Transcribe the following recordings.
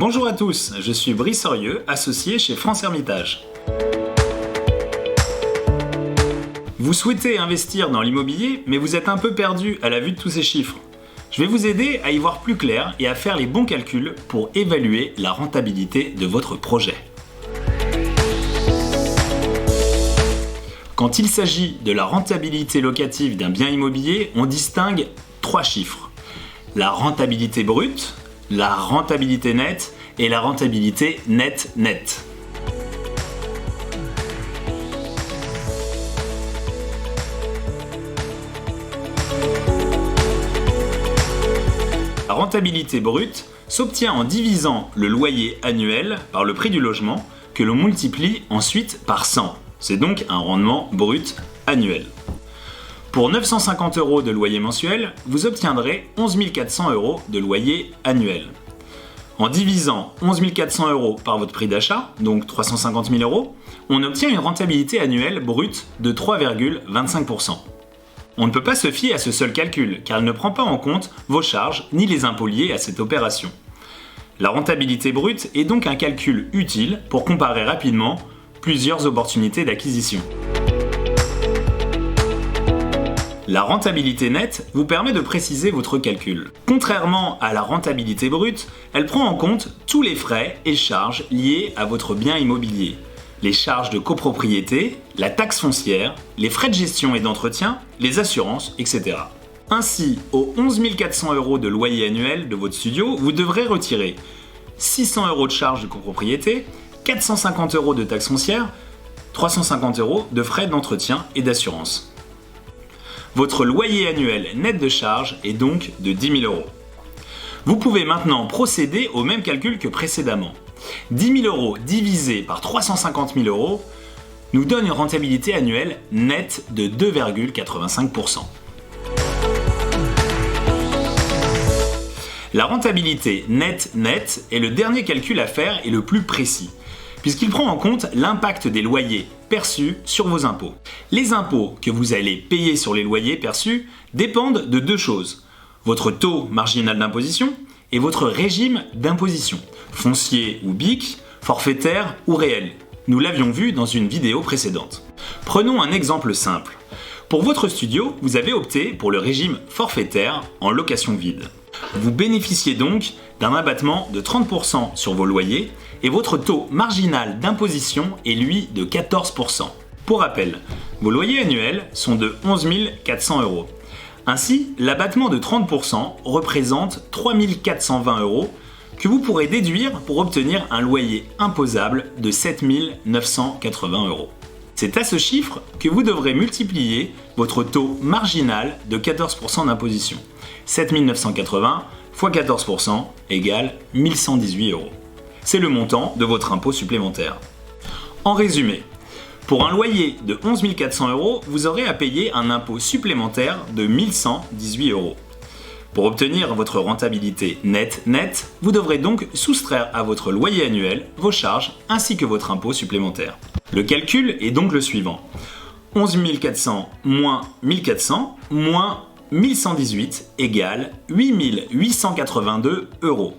Bonjour à tous, je suis Brice Orieux, associé chez France Hermitage. Vous souhaitez investir dans l'immobilier, mais vous êtes un peu perdu à la vue de tous ces chiffres. Je vais vous aider à y voir plus clair et à faire les bons calculs pour évaluer la rentabilité de votre projet. Quand il s'agit de la rentabilité locative d'un bien immobilier, on distingue 3 chiffres. La rentabilité brute, la rentabilité nette et la rentabilité nette-nette. La rentabilité brute s'obtient en divisant le loyer annuel par le prix du logement que l'on multiplie ensuite par 100. C'est donc un rendement brut annuel. Pour 950 € de loyer mensuel, vous obtiendrez 11 400 € de loyer annuel. En divisant 11 400 € par votre prix d'achat, donc 350 000 €, on obtient une rentabilité annuelle brute de 3,25%. On ne peut pas se fier à ce seul calcul, car il ne prend pas en compte vos charges ni les impôts liés à cette opération. La rentabilité brute est donc un calcul utile pour comparer rapidement plusieurs opportunités d'acquisition. La rentabilité nette vous permet de préciser votre calcul. Contrairement à la rentabilité brute, elle prend en compte tous les frais et charges liés à votre bien immobilier. Les charges de copropriété, la taxe foncière, les frais de gestion et d'entretien, les assurances, etc. Ainsi, aux 11 400 € de loyer annuel de votre studio, vous devrez retirer 600 € de charges de copropriété, 450 € de taxe foncière, 350 € de frais d'entretien et d'assurance. Votre loyer annuel net de charges est donc de 10 000 €. Vous pouvez maintenant procéder au même calcul que précédemment. 10 000 € divisé par 350 000 € nous donne une rentabilité annuelle nette de 2,85%. La rentabilité nette-nette est le dernier calcul à faire et le plus précis, puisqu'il prend en compte l'impact des loyers perçus sur vos impôts. Les impôts que vous allez payer sur les loyers perçus dépendent de 2 choses, votre taux marginal d'imposition et votre régime d'imposition, foncier ou BIC, forfaitaire ou réel. Nous l'avions vu dans une vidéo précédente. Prenons un exemple simple. Pour votre studio, vous avez opté pour le régime forfaitaire en location vide. Vous bénéficiez donc d'un abattement de 30% sur vos loyers et votre taux marginal d'imposition est lui de 14%. Pour rappel, vos loyers annuels sont de 11 400 €. Ainsi, l'abattement de 30% représente 3 420 € que vous pourrez déduire pour obtenir un loyer imposable de 7 980 €. C'est à ce chiffre que vous devrez multiplier votre taux marginal de 14% d'imposition. 7 980 x 14% égale 1118 €. C'est le montant de votre impôt supplémentaire. En résumé, pour un loyer de 11 400 €, vous aurez à payer un impôt supplémentaire de 1118 €. Pour obtenir votre rentabilité nette, vous devrez donc soustraire à votre loyer annuel vos charges ainsi que votre impôt supplémentaire. Le calcul est donc le suivant. 11 400 moins 1400 moins 1118 égale 8 882 €.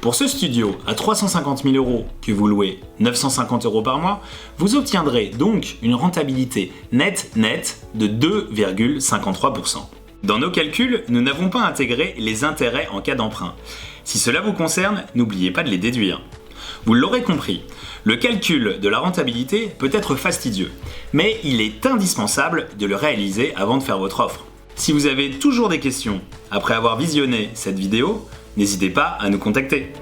Pour ce studio à 350 000 € que vous louez 950 € par mois, vous obtiendrez donc une rentabilité nette de 2,53%. Dans nos calculs, nous n'avons pas intégré les intérêts en cas d'emprunt. Si cela vous concerne, n'oubliez pas de les déduire. Vous l'aurez compris, le calcul de la rentabilité peut être fastidieux, mais il est indispensable de le réaliser avant de faire votre offre. Si vous avez toujours des questions après avoir visionné cette vidéo, n'hésitez pas à nous contacter.